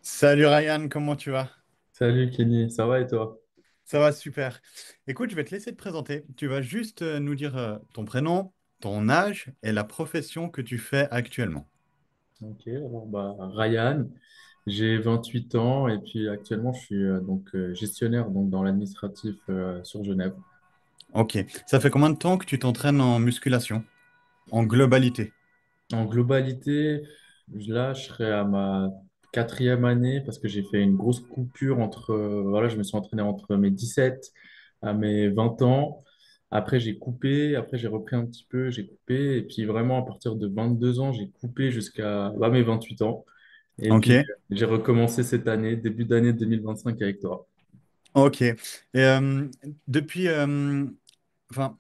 Salut Ryan, comment tu vas? Salut Kenny, ça va et toi? Ça va super. Écoute, je vais te laisser te présenter. Tu vas juste nous dire ton prénom, ton âge et la profession que tu fais actuellement. Ok, alors Ryan, j'ai 28 ans et puis actuellement je suis gestionnaire dans l'administratif sur Genève. Ok. Ça fait combien de temps que tu t'entraînes en musculation, en globalité? En globalité, là je serai à ma quatrième année parce que j'ai fait une grosse coupure voilà, je me suis entraîné entre mes 17 à mes 20 ans. Après j'ai coupé, après j'ai repris un petit peu, j'ai coupé et puis vraiment à partir de 22 ans, j'ai coupé jusqu'à mes 28 ans. Et Ok. puis, j'ai recommencé cette année, début d'année 2025 avec toi. Ok. Et depuis, enfin,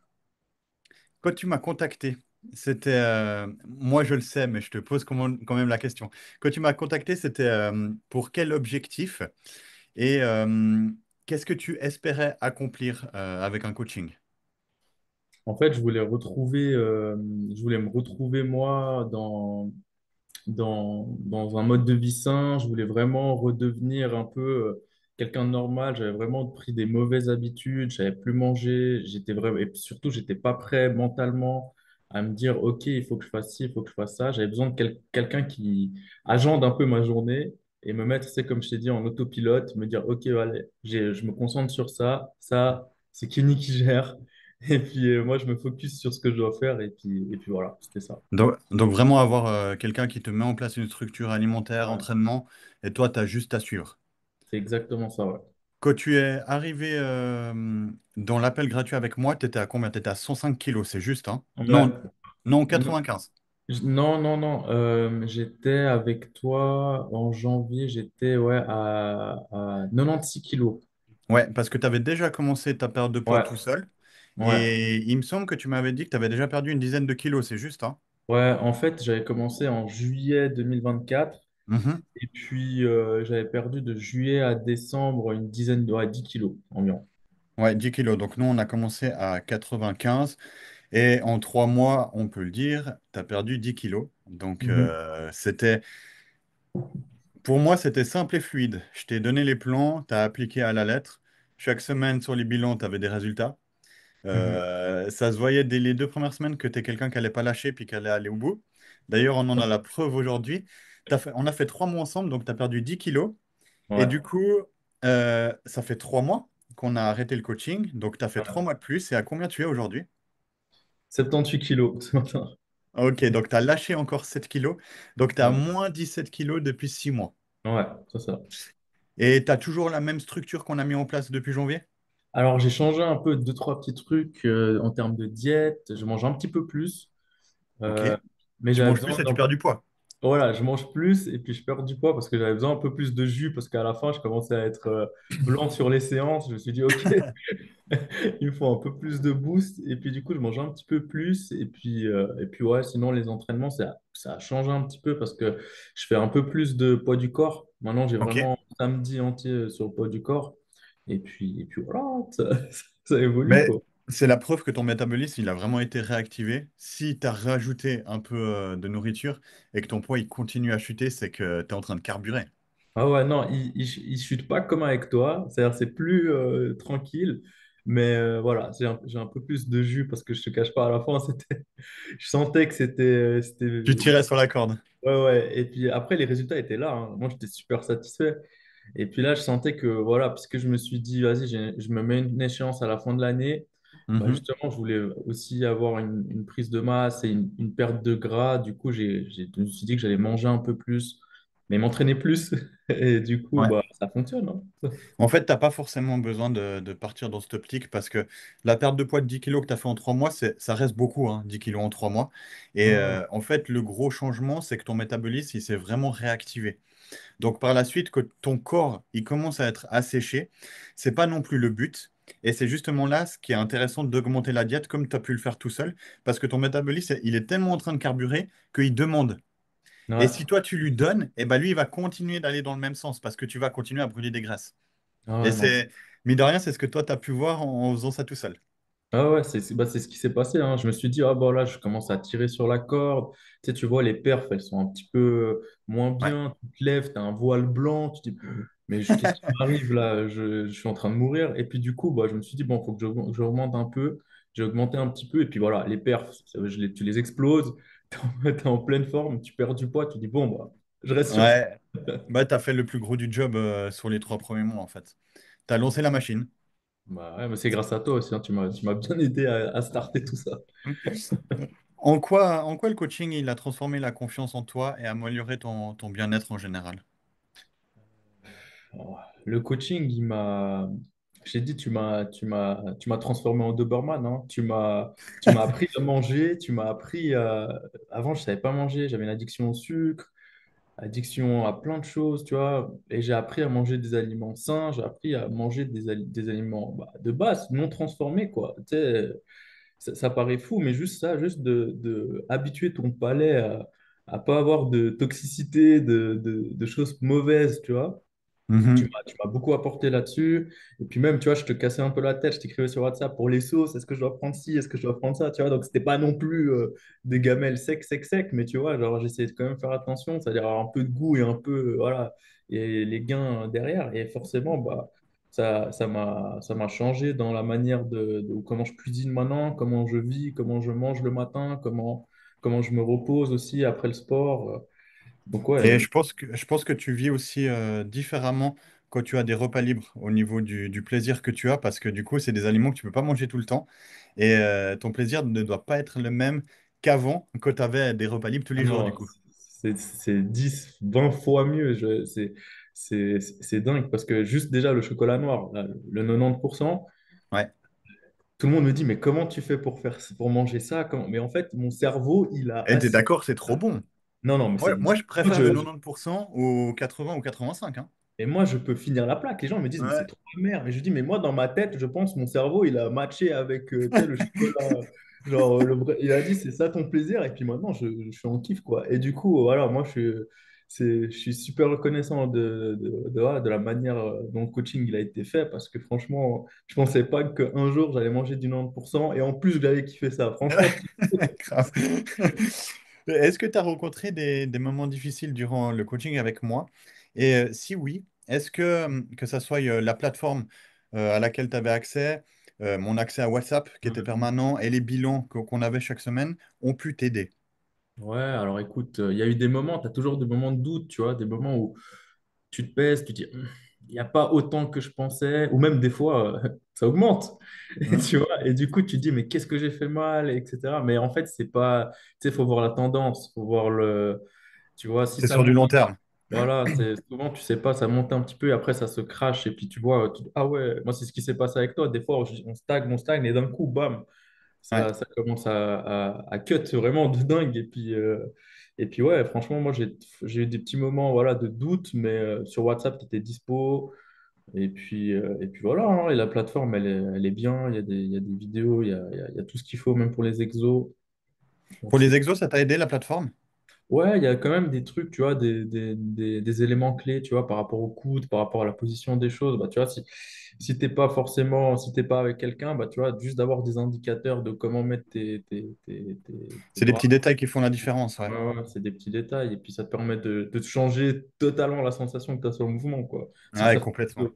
quand tu m'as contacté, c'était, moi je le sais, mais je te pose quand même la question. Quand tu m'as contacté, c'était pour quel objectif? Et qu'est-ce que tu espérais accomplir avec un coaching? En fait, je voulais me retrouver moi dans un mode de vie sain. Je voulais vraiment redevenir un peu quelqu'un de normal. J'avais vraiment pris des mauvaises habitudes. J'avais plus mangé. J'étais vraiment, et puis surtout, j'étais pas prêt mentalement à me dire, OK, il faut que je fasse ci, il faut que je fasse ça. J'avais besoin de quelqu'un qui agende un peu ma journée et me mettre, c'est comme je t'ai dit, en autopilote, me dire, OK, allez, je me concentre sur ça. Ça, c'est Kenny qui gère. Et puis, moi, je me focus sur ce que je dois faire. Et puis voilà, c'était ça. Donc vraiment avoir quelqu'un qui te met en place une structure alimentaire, Ouais, entraînement, et toi, tu as juste à suivre. c'est exactement ça, ouais. Quand tu es arrivé dans l'appel gratuit avec moi, tu étais à combien? Tu étais à 105 kilos, c'est juste, hein? Ouais. Non, non, Non, 95. non, non, non. J'étais avec toi en janvier, j'étais ouais, à 96 kilos. Ouais, parce que tu avais déjà commencé ta perte de poids Ouais, tout seul. ouais. Et il me semble que tu m'avais dit que tu avais déjà perdu une dizaine de kilos, c'est juste, hein? Ouais, en fait, j'avais commencé en juillet 2024 Mhm. et puis j'avais perdu de juillet à décembre une dizaine de, ouais, 10 kilos environ. Ouais, 10 kilos. Donc nous, on a commencé à 95. Et en 3 mois, on peut le dire, tu as perdu 10 kilos. Donc, Mhm, pour moi, c'était simple et fluide. Je t'ai donné les plans, tu as appliqué à la lettre. Chaque semaine, sur les bilans, tu avais des résultats. mhm. Ça se voyait dès les 2 premières semaines que tu es quelqu'un qui n'allait pas lâcher puis qui allait aller au bout. D'ailleurs, on en a la preuve aujourd'hui. On a fait 3 mois ensemble, donc tu as perdu 10 kilos. Et Ouais, du coup, ça fait 3 mois qu'on a arrêté le coaching. Donc, tu as fait ouais. 3 mois de plus. Et à combien tu es aujourd'hui? 78 kilos ce matin. Ok, donc tu as lâché encore 7 kilos. Donc tu as Ouais, moins 17 kilos depuis 6 mois. ouais, c'est ça. Et tu as toujours la même structure qu'on a mis en place depuis janvier? Alors, j'ai changé un peu deux, trois petits trucs en termes de diète. Je mange un petit peu plus. Ok. Euh, mais Tu j'avais manges besoin plus et tu d'un... perds du poids. Voilà, je mange plus et puis je perds du poids parce que j'avais besoin un peu plus de jus parce qu'à la fin, je commençais à être blanc sur les séances. Je me suis dit, OK, il me faut un peu plus de boost. Et puis du coup, je mange un petit peu plus. Et puis ouais, sinon, les entraînements, ça a changé un petit peu parce que je fais un peu plus de poids du corps. Maintenant, j'ai Ok. vraiment un samedi entier sur le poids du corps. Et puis voilà, ça évolue, Mais quoi. c'est la preuve que ton métabolisme, il a vraiment été réactivé. Si tu as rajouté un peu de nourriture et que ton poids, il continue à chuter, c'est que tu es en train de carburer. Ah ouais, non, il chute pas comme avec toi. C'est-à-dire, c'est plus tranquille. Mais voilà, j'ai un peu plus de jus parce que je te cache pas, à la fin, je sentais que Tu tirais sur la corde. ouais, ouais. Et puis après, les résultats étaient là, hein. Moi, j'étais super satisfait. Et puis là, je sentais que, voilà, puisque je me suis dit, vas-y, je me mets une échéance à la fin de l'année. Bah Mhm. justement, je voulais aussi avoir une prise de masse et une perte de gras. Du coup, je me suis dit que j'allais manger un peu plus, mais m'entraîner plus. Et du coup, Ouais. bah, ça fonctionne, hein. En fait, tu n'as pas forcément besoin de partir dans cette optique parce que la perte de poids de 10 kilos que tu as fait en 3 mois, ça reste beaucoup, hein, 10 kilos en 3 mois. Et Ah, en fait, le gros changement, c'est que ton métabolisme, il s'est vraiment réactivé. Donc par la suite, que ton corps, il commence à être asséché, c'est pas non plus le but. Et c'est justement là ce qui est intéressant d'augmenter la diète comme tu as pu le faire tout seul, parce que ton métabolisme, il est tellement en train de carburer qu'il demande. Et si ouais. toi, tu lui donnes, eh ben lui, il va continuer d'aller dans le même sens, parce que tu vas continuer à brûler des graisses. Ah Et ouais, non. c'est, mine de rien, c'est ce que toi, tu as pu voir en faisant ça tout seul. Ah ouais, c'est ce qui s'est passé, hein. Je me suis dit, ah bah là, je commence à tirer sur la corde. Tu sais, tu vois, les perfs, elles sont un petit peu moins Ouais. bien. Tu te lèves, tu as un voile blanc. Tu te dis, mais qu'est-ce qui m'arrive là? Je suis en train de mourir. Et puis du coup, bah, je me suis dit, bon, il faut que je remonte un peu. J'ai augmenté un petit peu. Et puis voilà, les perfs, tu les exploses. T'es en pleine forme, tu perds du poids. Tu dis, bon, bah, je reste sur ça. Ouais. Bah, t'as fait le plus gros du job sur les 3 premiers mois, en fait. T'as lancé la machine. Bah, ouais, mais c'est grâce à toi aussi, hein. Tu m'as bien aidé à starter tout ça. En quoi le coaching, il a transformé la confiance en toi et amélioré ton bien-être en général? Oh, le coaching, j'ai dit, tu m'as transformé en Doberman, hein. Tu m'as appris à manger, tu m'as appris à... Avant, je savais pas manger, j'avais une addiction au sucre, addiction à plein de choses, tu vois. Et j'ai appris à manger des aliments sains, j'ai appris à manger des aliments bah, de base, non transformés, quoi. Tu sais, ça paraît fou, mais juste ça, juste de habituer ton palais à pas avoir de toxicité, de choses mauvaises, tu vois. Tu Mhm. m'as, tu m'as beaucoup apporté là-dessus. Et puis même, tu vois, je te cassais un peu la tête. Je t'écrivais sur WhatsApp pour les sauces. Est-ce que je dois prendre ci? Est-ce que je dois prendre ça? Tu vois, donc c'était pas non plus des gamelles secs. Mais tu vois, genre, j'essayais de quand même faire attention. C'est-à-dire avoir un peu de goût et un peu, voilà, et les gains derrière. Et forcément, bah, ça m'a changé dans la manière de comment je cuisine maintenant, comment je vis, comment je mange le matin, comment je me repose aussi après le sport. Donc ouais, Et je pense que tu vis aussi différemment quand tu as des repas libres au niveau du plaisir que tu as, parce que du coup, c'est des aliments que tu ne peux pas manger tout le temps. Et ton plaisir ne doit pas être le même qu'avant, quand tu avais des repas libres tous ah les jours, du non, coup. c'est 10 20 fois mieux. C'est dingue parce que juste déjà le chocolat noir, là, le 90%, Ouais. tout le monde me dit, mais comment tu fais pour manger ça? Mais en fait, mon cerveau, il a Et t'es assis. d'accord, c'est trop bon. Non, non, mais Moi, je moi, préfère le 90% au 80 ou 85, hein. et moi, je peux finir la plaque. Les gens me disent, mais c'est Ouais. trop amer. Et je dis, mais moi, dans ma tête, je pense, mon cerveau, il a matché avec tu sais, le chocolat. Genre, il a dit, c'est ça ton plaisir. Et puis maintenant, je suis en kiff, quoi. Et du coup, voilà, moi, je suis super reconnaissant voilà, de la manière dont le coaching il a été fait. Parce que franchement, je pensais pas qu'un jour, j'allais manger du 90% et en plus, j'allais kiffer ça. Franchement, Grave. Est-ce que tu as rencontré des moments difficiles durant le coaching avec moi? Et si oui, est-ce que ça soit la plateforme à laquelle tu avais accès, mon accès à WhatsApp qui était permanent et les bilans qu'on avait chaque semaine ont pu t'aider? ouais, alors écoute, il y a eu des moments, tu as toujours des moments de doute, tu vois, des moments où tu te pèses, tu te dis, il n'y a pas autant que je pensais, ou même des fois, ça augmente, et Hmm. tu vois, et du coup, tu te dis, mais qu'est-ce que j'ai fait mal, etc. Mais en fait, c'est pas, tu sais, il faut voir la tendance, faut voir tu vois, si C'est ça sur du monte, long terme. voilà, c'est souvent, tu sais pas, ça monte un petit peu, et après, ça se crache, et puis tu vois, ah ouais, moi, c'est ce qui s'est passé avec toi, des fois, on stagne, et d'un coup, bam, Ouais. ça commence à cut vraiment de dingue. Et puis ouais, franchement, moi, j'ai eu des petits moments voilà, de doute, mais sur WhatsApp, tu étais dispo. Et puis voilà, hein, et la plateforme, elle est bien. Il y a des vidéos, il y a tout ce qu'il faut, même pour les exos. Donc Pour les c'est exos, ça t'a aidé la plateforme? Ouais, il y a quand même des trucs, tu vois, des éléments clés, tu vois, par rapport au coude, par rapport à la position des choses. Bah, tu vois, si t'es pas avec quelqu'un, bah, tu vois, juste d'avoir des indicateurs de comment mettre tes C'est des bras. petits détails qui font la différence, ouais. Ouais, ouais, c'est des petits détails. Et puis, ça te permet de te changer totalement la sensation que tu as sur le mouvement, quoi. Si Ouais, ça fait complètement.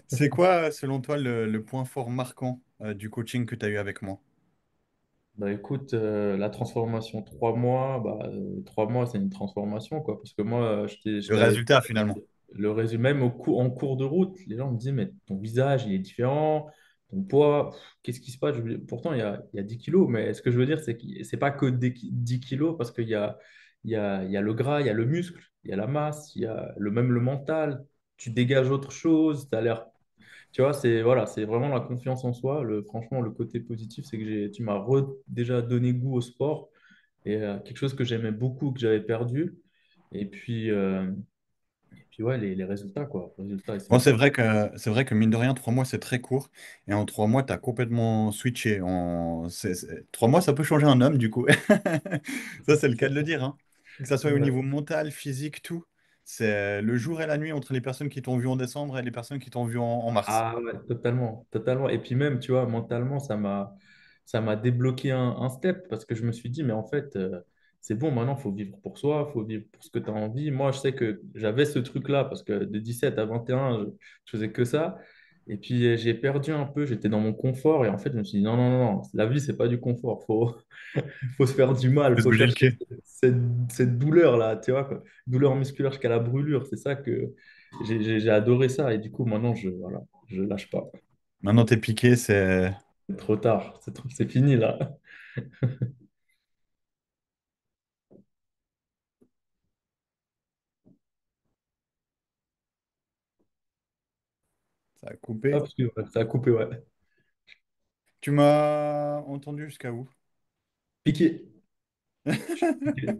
C'est quoi, selon toi, le point fort marquant du coaching que tu as eu avec moi? Bah écoute, la transformation 3 mois, 3 mois c'est une transformation quoi. Parce que moi, je Le t'avais résultat, finalement. le résumé, même en cours de route, les gens me disaient, mais ton visage il est différent, ton poids, qu'est-ce qui se passe? Pourtant, il y a 10 kilos, mais ce que je veux dire, c'est que c'est pas que des 10 kilos parce qu'il y a le gras, il y a le muscle, il y a la masse, il y a même le mental. Tu dégages autre chose, tu as l'air tu vois, voilà, c'est vraiment la confiance en soi. Franchement, le côté positif, c'est que tu m'as déjà donné goût au sport et quelque chose que j'aimais beaucoup, que j'avais perdu. Et puis ouais, les résultats, quoi. Les résultats, ils sont Bon, c'est top. vrai que c'est vrai que mine de rien, 3 mois, c'est très court. Et en 3 mois, tu as complètement switché. 3 mois, ça peut changer un homme, du coup. Ça, c'est le cas de le dire, hein. Que ça soit au niveau mental, physique, tout. C'est le jour et la nuit entre les personnes qui t'ont vu en décembre et les personnes qui t'ont vu en mars. Ah ouais, totalement, totalement. Et puis même, tu vois, mentalement, ça m'a débloqué un step parce que je me suis dit, mais en fait, c'est bon, maintenant, il faut vivre pour soi, il faut vivre pour ce que tu as envie. Moi, je sais que j'avais ce truc-là parce que de 17 à 21, je faisais que ça. Et puis, j'ai perdu un peu, j'étais dans mon confort et en fait, je me suis dit, non, non, non, non, la vie, c'est pas du confort, faut se faire du mal, Faut se faut bouger le chercher cul. cette, cette douleur-là, tu vois, quoi. Douleur musculaire jusqu'à la brûlure, c'est ça que j'ai adoré ça et du coup, maintenant, voilà. Je lâche pas. Maintenant, t'es piqué, C'est trop tard. C'est fini là. ça a Ah, coupé. parce que ouais, ça a coupé, ouais. Tu m'as entendu jusqu'à où? Piqué. Piqué.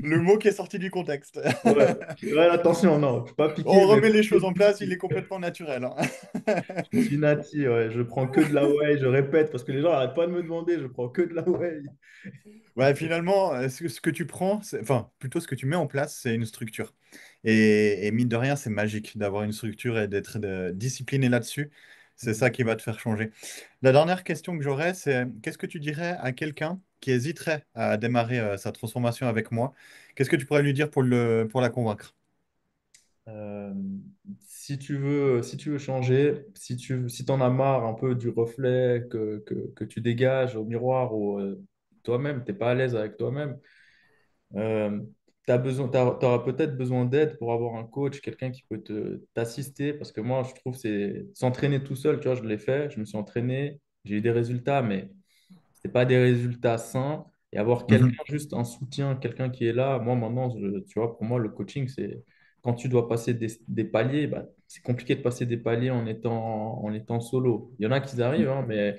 Le mot qui est sorti du contexte. Ouais. Ouais, attention, non, je suis pas piqué, On mais remet les choses en plutôt place, il nati. est complètement naturel, hein. Je suis nati, ouais. Je prends que de la whey, je répète, parce que les gens n'arrêtent pas de me demander, je prends que de la whey. Ouais, finalement, ce que tu prends, enfin, plutôt ce que tu mets en place, c'est une structure. Et mine de rien, c'est magique d'avoir une structure et d'être discipliné là-dessus. C'est ça qui va te faire changer. La dernière question que j'aurais, c'est qu'est-ce que tu dirais à quelqu'un qui hésiterait à démarrer sa transformation avec moi? Qu'est-ce que tu pourrais lui dire pour la convaincre? Euh, si tu veux changer, si t'en as marre un peu du reflet que tu dégages au miroir ou toi-même, t'es pas à l'aise avec toi-même, t'auras peut-être besoin d'aide pour avoir un coach, quelqu'un qui peut t'assister, parce que moi, je trouve c'est s'entraîner tout seul, tu vois, je l'ai fait, je me suis entraîné, j'ai eu des résultats, mais c'est pas des résultats sains. Et avoir quelqu'un, Mhm. juste un soutien, quelqu'un qui est là, moi maintenant, tu vois, pour moi, le coaching, c'est quand tu dois passer des paliers, bah, c'est compliqué de passer des paliers en étant solo. Il y en a qui arrivent, hein, mais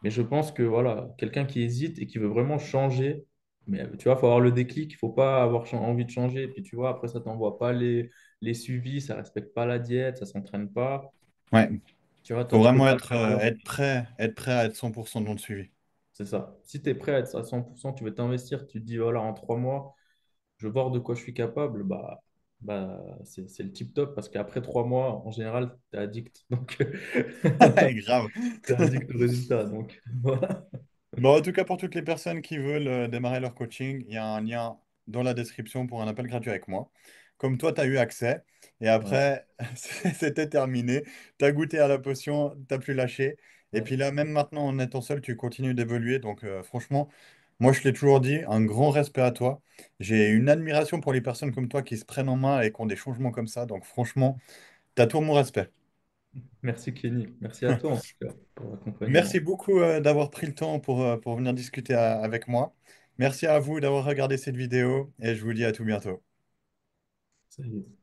je pense que voilà, quelqu'un qui hésite et qui veut vraiment changer, mais tu vois, il faut avoir le déclic, il faut pas avoir envie de changer. Et puis tu vois, après, ça t'envoie pas les suivis, ça respecte pas la diète, ça s'entraîne pas. Ouais, Tu vois, toi, faut tu peux vraiment pas le faire à leur être prêt à être 100% dans le suivi. C'est ça. Si tu es prêt à être à 100%, tu veux t'investir, tu te dis, voilà, en 3 mois, je vais voir de quoi je suis capable, c'est le tip top parce qu'après 3 mois, en général, tu es addict. Donc, Grave. tu es addict au résultat. Donc, voilà. Bon, en tout cas, pour toutes les personnes qui veulent démarrer leur coaching, il y a un lien dans la description pour un appel gratuit avec moi. Comme toi, tu as eu accès. Et Ouais. après, c'était terminé. Tu as goûté à la potion, tu n'as plus lâché. Et Ouais. puis là, même maintenant, en étant seul, tu continues d'évoluer. Donc, franchement, moi, je l'ai toujours dit, un grand respect à toi. J'ai une admiration pour les personnes comme toi qui se prennent en main et qui ont des changements comme ça. Donc, franchement, tu as tout mon respect. Merci Kenny. Merci à toi en tout cas pour Merci l'accompagnement. beaucoup d'avoir pris le temps pour venir discuter avec moi. Merci à vous d'avoir regardé cette vidéo et je vous dis à tout bientôt. Salut.